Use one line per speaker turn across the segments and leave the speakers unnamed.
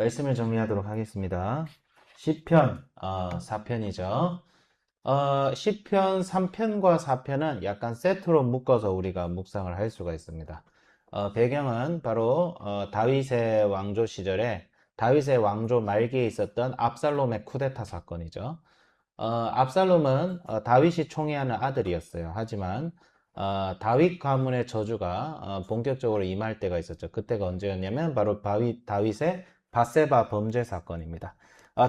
말씀을 정리하도록 하겠습니다. 시편 4편이죠. 시편 3편과 4편은 약간 세트로 묶어서 우리가 묵상을 할 수가 있습니다. 배경은 바로 다윗의 왕조 시절에 다윗의 왕조 말기에 있었던 압살롬의 쿠데타 사건이죠. 압살롬은 다윗이 총애하는 아들이었어요. 하지만 다윗 가문의 저주가 본격적으로 임할 때가 있었죠. 그때가 언제였냐면 바로 다윗의 밧세바 범죄 사건입니다.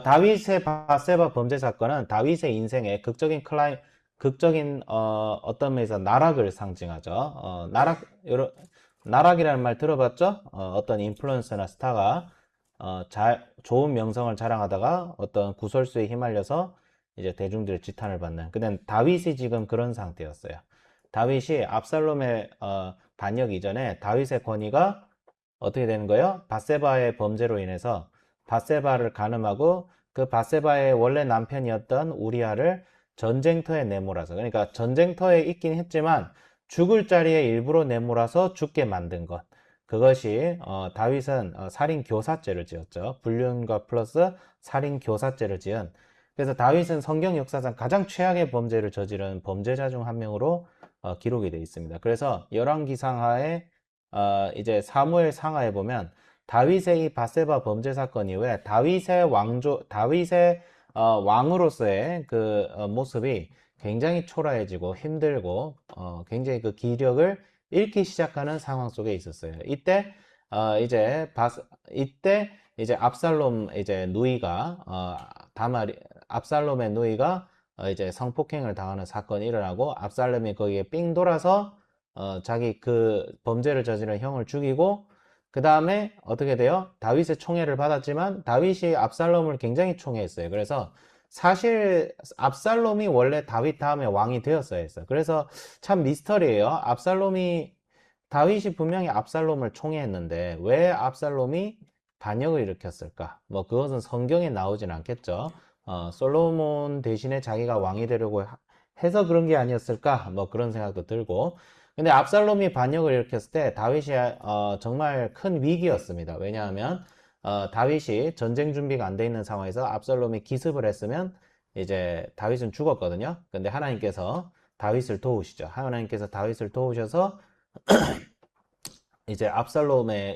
다윗의 밧세바 범죄 사건은 다윗의 인생의 극적인 어떤 면에서 나락을 상징하죠. 나락이라는 말 들어봤죠? 어떤 인플루언서나 스타가 좋은 명성을 자랑하다가 어떤 구설수에 휘말려서 이제 대중들의 지탄을 받는. 근데 다윗이 지금 그런 상태였어요. 다윗이 압살롬의 반역 이전에 다윗의 권위가 어떻게 되는 거예요? 밧세바의 범죄로 인해서 밧세바를 간음하고 그 밧세바의 원래 남편이었던 우리아를 전쟁터에 내몰아서, 그러니까 전쟁터에 있긴 했지만 죽을 자리에 일부러 내몰아서 죽게 만든 것. 그것이 다윗은 살인 교사죄를 지었죠. 불륜과 플러스 살인 교사죄를 지은. 그래서 다윗은 성경 역사상 가장 최악의 범죄를 저지른 범죄자 중 한 명으로 기록이 되어 있습니다. 그래서 열왕기상하에 이제 사무엘 상하에 보면 다윗의 이 밧세바 범죄 사건 이후에 다윗의 왕으로서의 그 모습이 굉장히 초라해지고 힘들고 굉장히 그 기력을 잃기 시작하는 상황 속에 있었어요. 이때 이제 압살롬 이제 누이가 다말이 압살롬의 누이가 이제 성폭행을 당하는 사건이 일어나고 압살롬이 거기에 삥 돌아서 자기 그 범죄를 저지른 형을 죽이고 그 다음에 어떻게 돼요? 다윗의 총애를 받았지만 다윗이 압살롬을 굉장히 총애했어요. 그래서 사실 압살롬이 원래 다윗 다음에 왕이 되었어야 했어요. 그래서 참 미스터리예요. 다윗이 분명히 압살롬을 총애했는데 왜 압살롬이 반역을 일으켰을까? 뭐 그것은 성경에 나오진 않겠죠. 솔로몬 대신에 자기가 왕이 되려고 해서 그런 게 아니었을까? 뭐 그런 생각도 들고. 근데 압살롬이 반역을 일으켰을 때 다윗이 정말 큰 위기였습니다. 왜냐하면 다윗이 전쟁 준비가 안 돼 있는 상황에서 압살롬이 기습을 했으면 이제 다윗은 죽었거든요. 근데 하나님께서 다윗을 도우시죠. 하나님께서 다윗을 도우셔서 이제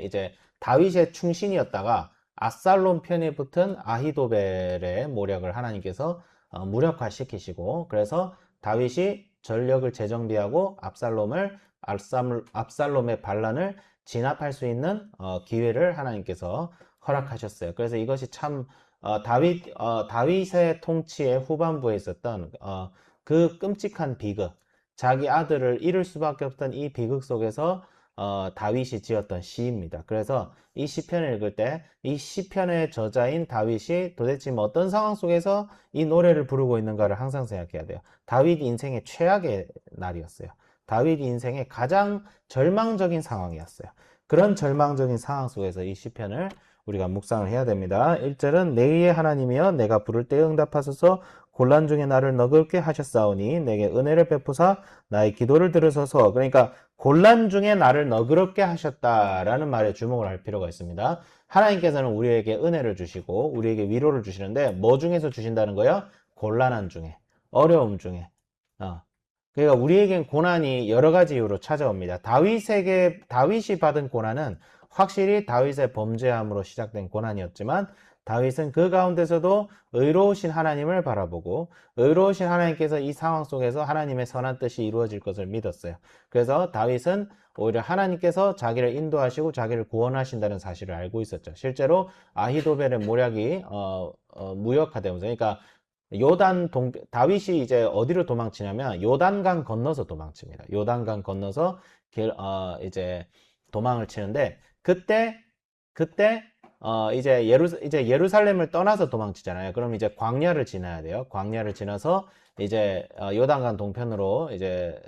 이제 다윗의 충신이었다가 압살롬 편에 붙은 아히도벨의 모략을 하나님께서 무력화시키시고, 그래서 다윗이 전력을 재정비하고 압살롬의 반란을 진압할 수 있는 기회를 하나님께서 허락하셨어요. 그래서 이것이 참 다윗의 통치의 후반부에 있었던 그 끔찍한 비극, 자기 아들을 잃을 수밖에 없던 이 비극 속에서 다윗이 지었던 시입니다. 그래서 이 시편을 읽을 때 이 시편의 저자인 다윗이 도대체 어떤 상황 속에서 이 노래를 부르고 있는가를 항상 생각해야 돼요. 다윗 인생의 최악의 날이었어요. 다윗 인생의 가장 절망적인 상황이었어요. 그런 절망적인 상황 속에서 이 시편을 우리가 묵상을 해야 됩니다. 1절은 내 위의 하나님이여 내가 부를 때 응답하소서 곤란 중에 나를 너그럽게 하셨사오니 내게 은혜를 베푸사 나의 기도를 들으소서. 그러니까 곤란 중에 나를 너그럽게 하셨다라는 말에 주목을 할 필요가 있습니다. 하나님께서는 우리에게 은혜를 주시고 우리에게 위로를 주시는데 뭐 중에서 주신다는 거예요? 곤란한 중에, 어려움 중에. 그러니까 우리에겐 고난이 여러 가지 이유로 찾아옵니다. 다윗이 받은 고난은 확실히 다윗의 범죄함으로 시작된 고난이었지만 다윗은 그 가운데서도 의로우신 하나님을 바라보고 의로우신 하나님께서 이 상황 속에서 하나님의 선한 뜻이 이루어질 것을 믿었어요. 그래서 다윗은 오히려 하나님께서 자기를 인도하시고 자기를 구원하신다는 사실을 알고 있었죠. 실제로 아히도벨의 모략이 무력화되면서, 그러니까 다윗이 이제 어디로 도망치냐면 요단강 건너서 도망칩니다. 요단강 건너서 이제 도망을 치는데 그때 이제 예루살렘을 떠나서 도망치잖아요. 그럼 이제 광야를 지나야 돼요. 광야를 지나서 이제 요단강 동편으로 이제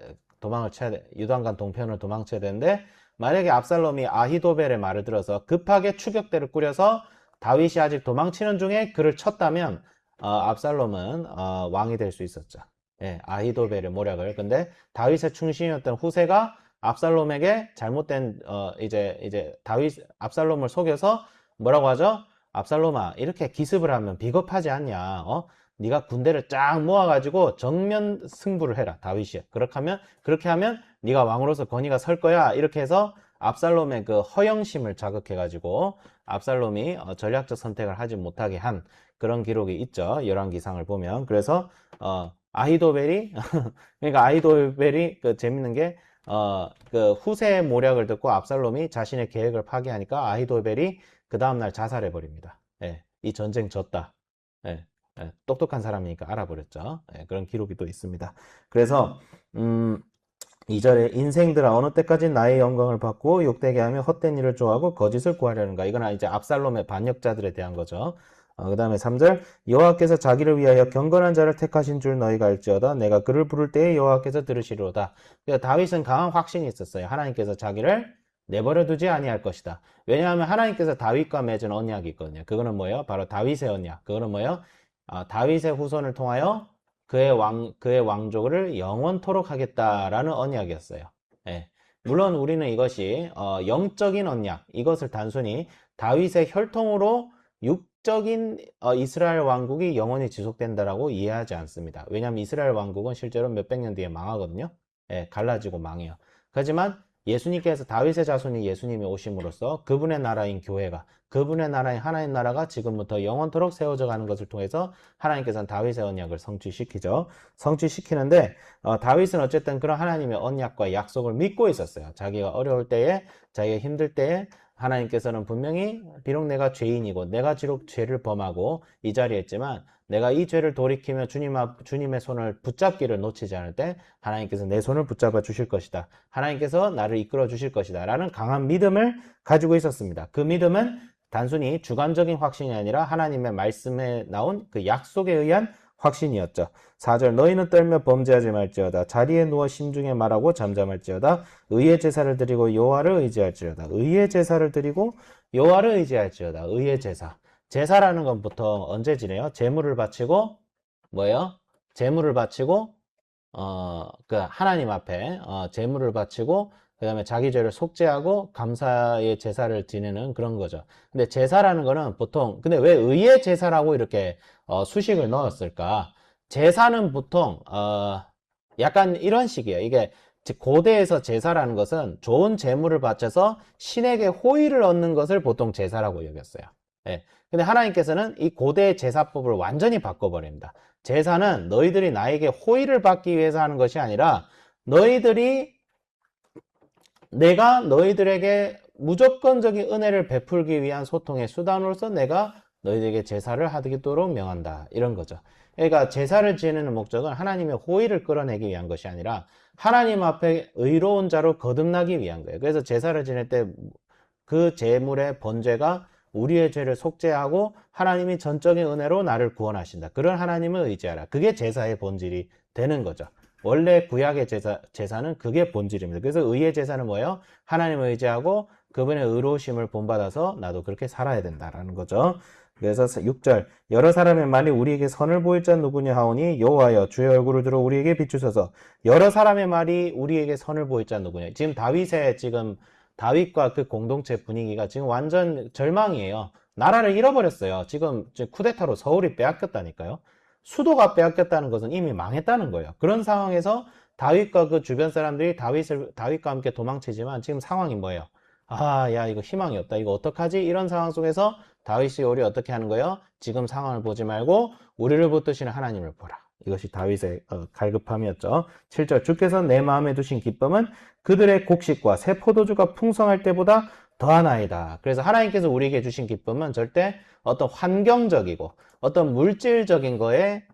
요단강 동편으로 도망쳐야 되는데, 만약에 압살롬이 아히도벨의 말을 들어서 급하게 추격대를 꾸려서 다윗이 아직 도망치는 중에 그를 쳤다면 압살롬은 왕이 될 수 있었죠. 예, 아히도벨의 모략을. 근데 다윗의 충신이었던 후세가 압살롬에게 잘못된 이제 압살롬을 속여서 뭐라고 하죠? 압살롬아, 이렇게 기습을 하면 비겁하지 않냐? 네가 군대를 쫙 모아가지고 정면 승부를 해라, 다윗이. 그렇게 하면 네가 왕으로서 권위가 설 거야. 이렇게 해서 압살롬의 그 허영심을 자극해가지고 압살롬이 전략적 선택을 하지 못하게 한 그런 기록이 있죠. 열왕기상을 보면. 그래서 아히도벨이 그러니까 아히도벨이 그 재밌는 게 그 후세의 모략을 듣고 압살롬이 자신의 계획을 파기하니까 아히도벨이 그 다음날 자살해 버립니다. 예, 이 전쟁 졌다. 예, 똑똑한 사람이니까 알아버렸죠. 예, 그런 기록이 또 있습니다. 그래서 2절에 인생들아 어느 때까지 나의 영광을 받고 욕되게 하며 헛된 일을 좋아하고 거짓을 구하려는가. 이건 이제 압살롬의 반역자들에 대한 거죠. 그 다음에 3절 여호와께서 자기를 위하여 경건한 자를 택하신 줄 너희가 알지어다. 내가 그를 부를 때에 여호와께서 들으시리로다. 그러니까 다윗은 강한 확신이 있었어요. 하나님께서 자기를 내버려 두지 아니할 것이다. 왜냐하면 하나님께서 다윗과 맺은 언약이 있거든요. 그거는 뭐예요? 바로 다윗의 언약. 그거는 뭐예요? 다윗의 후손을 통하여 그의 왕족을 영원토록 하겠다라는 언약이었어요. 예. 물론 우리는 이것이 영적인 언약, 이것을 단순히 다윗의 혈통으로 육적인 이스라엘 왕국이 영원히 지속된다라고 이해하지 않습니다. 왜냐하면 이스라엘 왕국은 실제로 몇백 년 뒤에 망하거든요. 예, 갈라지고 망해요. 하지만 예수님께서 다윗의 자손이 예수님이 오심으로써 그분의 나라인 교회가, 그분의 나라인 하나님 나라가 지금부터 영원토록 세워져 가는 것을 통해서 하나님께서는 다윗의 언약을 성취시키죠. 성취시키는데 다윗은 어쨌든 그런 하나님의 언약과 약속을 믿고 있었어요. 자기가 어려울 때에, 자기가 힘들 때에 하나님께서는 분명히 비록 내가 죄인이고 내가 비록 죄를 범하고 이 자리에 있지만 내가 이 죄를 돌이키며 주님의 손을 붙잡기를 놓치지 않을 때 하나님께서 내 손을 붙잡아 주실 것이다. 하나님께서 나를 이끌어 주실 것이다. 라는 강한 믿음을 가지고 있었습니다. 그 믿음은 단순히 주관적인 확신이 아니라 하나님의 말씀에 나온 그 약속에 의한 확신이었죠. 4절 너희는 떨며 범죄하지 말지어다. 자리에 누워 심중에 말하고 잠잠할지어다. 의의 제사를 드리고 여호와를 의지할지어다. 의의 제사를 드리고 여호와를 의지할지어다. 의의 제사. 제사라는 건 보통 언제 지내요? 제물을 바치고 뭐예요? 제물을 바치고 그 하나님 앞에 제물을 바치고 그 다음에 자기 죄를 속죄하고 감사의 제사를 지내는 그런 거죠. 근데 제사라는 거는 보통 근데 왜 의의 제사라고 이렇게 수식을 넣었을까? 제사는 보통 약간 이런 식이에요. 이게 고대에서 제사라는 것은 좋은 제물을 바쳐서 신에게 호의를 얻는 것을 보통 제사라고 여겼어요. 예. 근데 하나님께서는 이 고대의 제사법을 완전히 바꿔버립니다. 제사는 너희들이 나에게 호의를 받기 위해서 하는 것이 아니라 내가 너희들에게 무조건적인 은혜를 베풀기 위한 소통의 수단으로서 내가 너희들에게 제사를 하도록 명한다. 이런 거죠. 그러니까 제사를 지내는 목적은 하나님의 호의를 끌어내기 위한 것이 아니라 하나님 앞에 의로운 자로 거듭나기 위한 거예요. 그래서 제사를 지낼 때 그 제물의 번제가 우리의 죄를 속죄하고 하나님이 전적인 은혜로 나를 구원하신다. 그런 하나님을 의지하라. 그게 제사의 본질이 되는 거죠. 원래 구약의 제사는 그게 본질입니다. 그래서 의의 제사는 뭐예요? 하나님을 의지하고 그분의 의로우심을 본받아서 나도 그렇게 살아야 된다라는 거죠. 그래서 6절 여러 사람의 말이 우리에게 선을 보일 자 누구냐 하오니 여호와여 주의 얼굴을 들어 우리에게 비추소서. 여러 사람의 말이 우리에게 선을 보일 자 누구냐. 지금 다윗과 그 공동체 분위기가 지금 완전 절망이에요. 나라를 잃어버렸어요. 지금 쿠데타로 서울이 빼앗겼다니까요. 수도가 빼앗겼다는 것은 이미 망했다는 거예요. 그런 상황에서 다윗과 그 주변 사람들이 다윗과 함께 도망치지만 지금 상황이 뭐예요? 야, 이거 희망이 없다. 이거 어떡하지? 이런 상황 속에서 다윗이 우리 어떻게 하는 거예요? 지금 상황을 보지 말고 우리를 붙드시는 하나님을 보라. 이것이 다윗의 갈급함이었죠. 7절 주께서 내 마음에 두신 기쁨은 그들의 곡식과 새 포도주가 풍성할 때보다 더하나이다. 그래서 하나님께서 우리에게 주신 기쁨은 절대 어떤 환경적이고 어떤 물질적인 거에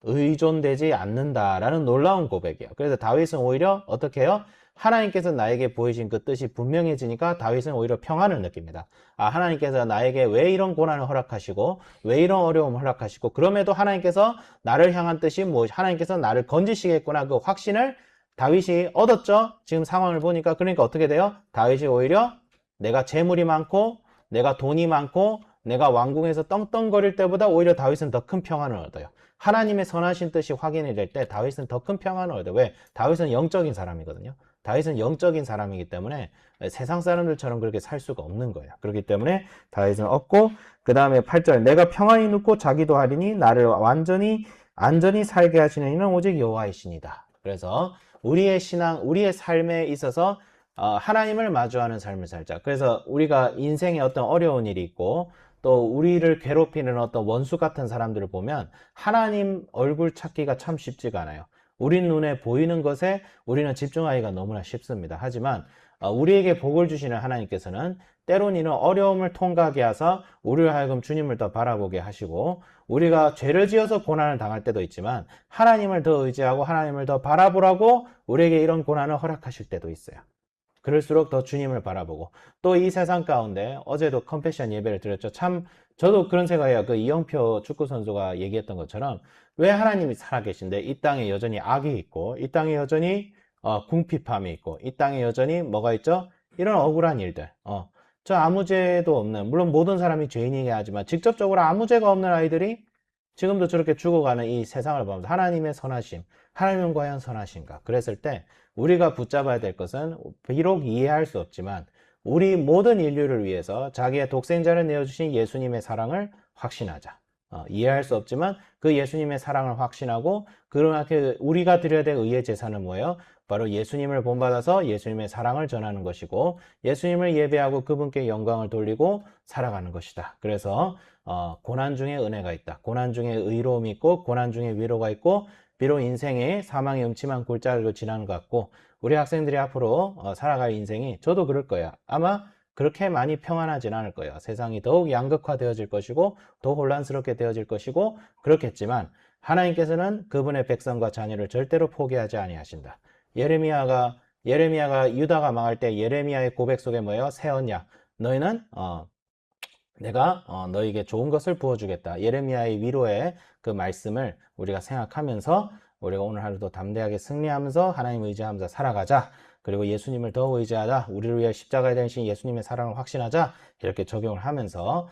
의존되지 않는다라는 놀라운 고백이에요. 그래서 다윗은 오히려 어떻게 해요? 하나님께서 나에게 보이신 그 뜻이 분명해지니까 다윗은 오히려 평안을 느낍니다. 하나님께서 나에게 왜 이런 고난을 허락하시고 왜 이런 어려움을 허락하시고 그럼에도 하나님께서 나를 향한 뜻이 하나님께서 나를 건지시겠구나 그 확신을 다윗이 얻었죠. 지금 상황을 보니까 그러니까 어떻게 돼요? 다윗이 오히려 내가 재물이 많고 내가 돈이 많고 내가 왕궁에서 떵떵거릴 때보다 오히려 다윗은 더 큰 평안을 얻어요. 하나님의 선하신 뜻이 확인이 될 때 다윗은 더 큰 평안을 얻어요. 왜? 다윗은 영적인 사람이거든요. 다윗은 영적인 사람이기 때문에 세상 사람들처럼 그렇게 살 수가 없는 거예요. 그렇기 때문에 다윗은 얻고, 그 다음에 8절, 내가 평안히 눕고 자기도 하리니 나를 완전히 안전히 살게 하시는 이는 오직 여호와이시니다. 그래서 우리의 신앙, 우리의 삶에 있어서 하나님을 마주하는 삶을 살자. 그래서 우리가 인생에 어떤 어려운 일이 있고 또 우리를 괴롭히는 어떤 원수 같은 사람들을 보면 하나님 얼굴 찾기가 참 쉽지가 않아요. 우리 눈에 보이는 것에 우리는 집중하기가 너무나 쉽습니다. 하지만 우리에게 복을 주시는 하나님께서는 때론 이런 어려움을 통과하게 하사 우리를 하여금 주님을 더 바라보게 하시고, 우리가 죄를 지어서 고난을 당할 때도 있지만 하나님을 더 의지하고 하나님을 더 바라보라고 우리에게 이런 고난을 허락하실 때도 있어요. 그럴수록 더 주님을 바라보고, 또 이 세상 가운데 어제도 컴패션 예배를 드렸죠. 참 저도 그런 생각이에요. 그 이영표 축구 선수가 얘기했던 것처럼 왜 하나님이 살아계신데 이 땅에 여전히 악이 있고 이 땅에 여전히 궁핍함이 있고 이 땅에 여전히 뭐가 있죠? 이런 억울한 일들. 저 아무 죄도 없는, 물론 모든 사람이 죄인이긴 하지만 직접적으로 아무 죄가 없는 아이들이 지금도 저렇게 죽어가는 이 세상을 보면서 하나님의 선하심, 하나님은 과연 선하신가? 그랬을 때 우리가 붙잡아야 될 것은 비록 이해할 수 없지만 우리 모든 인류를 위해서 자기의 독생자를 내어주신 예수님의 사랑을 확신하자. 이해할 수 없지만 그 예수님의 사랑을 확신하고, 그렇게 우리가 드려야 될 의의 제사는 뭐예요? 바로 예수님을 본받아서 예수님의 사랑을 전하는 것이고 예수님을 예배하고 그분께 영광을 돌리고 살아가는 것이다. 그래서 고난 중에 은혜가 있다. 고난 중에 의로움이 있고 고난 중에 위로가 있고, 비록 인생에 사망의 음침한 골짜기로 지나는 것 같고 우리 학생들이 앞으로 살아갈 인생이, 저도 그럴 거예요. 아마 그렇게 많이 평안하진 않을 거예요. 세상이 더욱 양극화되어질 것이고 더 혼란스럽게 되어질 것이고 그렇겠지만 하나님께서는 그분의 백성과 자녀를 절대로 포기하지 아니하신다. 예레미야가 유다가 망할 때 예레미야의 고백 속에 뭐예요? 새 언약, 너희는 내가 너에게 좋은 것을 부어주겠다. 예레미야의 위로의 그 말씀을 우리가 생각하면서 우리가 오늘 하루도 담대하게 승리하면서 하나님 의지하면서 살아가자. 그리고 예수님을 더 의지하자. 우리를 위해 십자가에 달리신 예수님의 사랑을 확신하자. 이렇게 적용을 하면서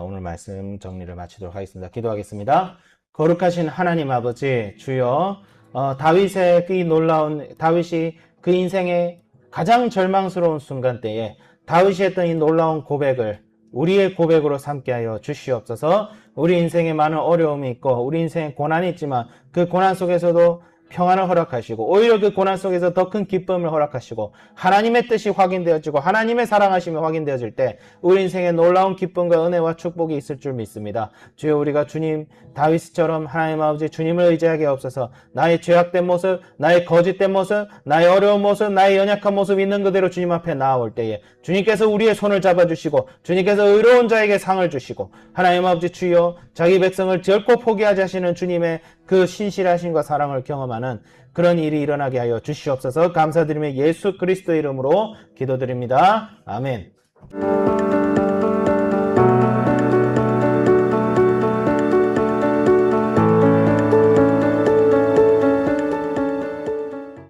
오늘 말씀 정리를 마치도록 하겠습니다. 기도하겠습니다. 거룩하신 하나님 아버지, 주여, 다윗의 그 놀라운, 다윗이 그 인생의 가장 절망스러운 순간 때에 다윗이 했던 이 놀라운 고백을 우리의 고백으로 삼게 하여 주시옵소서. 우리 인생에 많은 어려움이 있고 우리 인생에 고난이 있지만 그 고난 속에서도 평안을 허락하시고 오히려 그 고난 속에서 더 큰 기쁨을 허락하시고 하나님의 뜻이 확인되어지고 하나님의 사랑하심이 확인되어질 때 우리 인생에 놀라운 기쁨과 은혜와 축복이 있을 줄 믿습니다. 주여, 우리가 주님 다윗처럼 하나님 아버지 주님을 의지하게 없어서 나의 죄악된 모습, 나의 거짓된 모습, 나의 어려운 모습, 나의 연약한 모습 있는 그대로 주님 앞에 나아올 때에 주님께서 우리의 손을 잡아주시고 주님께서 의로운 자에게 상을 주시고 하나님 아버지 주여, 자기 백성을 결코 포기하지 하시는 주님의 그 신실하심과 사랑을 경험하는 그런 일이 일어나게 하여 주시옵소서. 감사드리며 예수 그리스도의 이름으로 기도드립니다. 아멘.